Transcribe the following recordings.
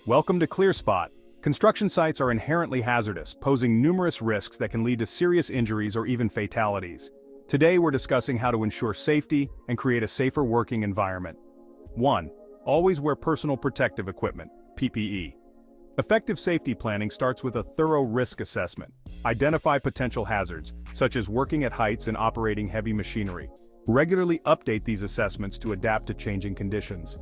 Welcome to ClearSpot. Construction sites are inherently hazardous, posing numerous risks that can lead to serious injuries or even fatalities. Today we're discussing how to ensure safety and create a safer working environment. 1. Always wear personal protective equipment, PPE. Effective safety planning starts with a thorough risk assessment. Identify potential hazards, such as working at heights and operating heavy machinery. Regularly update these assessments to adapt to changing conditions.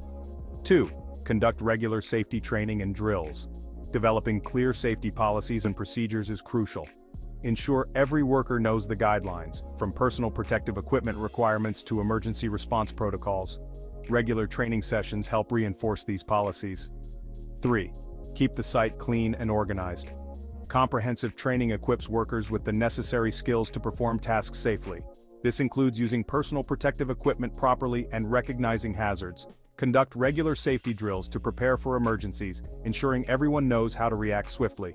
2. Conduct regular safety training and drills. Developing clear safety policies and procedures is crucial. Ensure every worker knows the guidelines, from personal protective equipment requirements to emergency response protocols. Regular training sessions help reinforce these policies. 3. Keep the site clean and organized. Comprehensive training equips workers with the necessary skills to perform tasks safely. This includes using personal protective equipment properly and recognizing hazards. Conduct regular safety drills to prepare for emergencies, ensuring everyone knows how to react swiftly.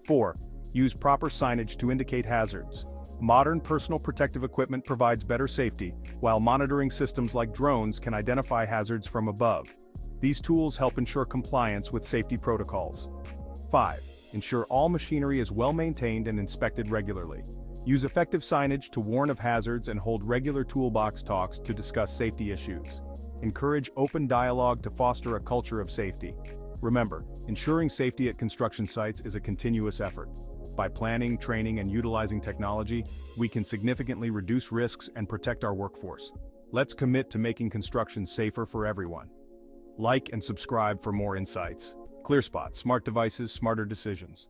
4. Use proper signage to indicate hazards. Modern personal protective equipment provides better safety, while monitoring systems like drones can identify hazards from above. These tools help ensure compliance with safety protocols. 5. Ensure all machinery is well maintained and inspected regularly. Use effective signage to warn of hazards and hold regular toolbox talks to discuss safety issues. Encourage open dialogue to foster a culture of safety. Remember, ensuring safety at construction sites is a continuous effort. By planning, training, and utilizing technology, we can significantly reduce risks and protect our workforce. Let's commit to making construction safer for everyone. Like and subscribe for more insights. ClearSpot, smart devices, smarter decisions.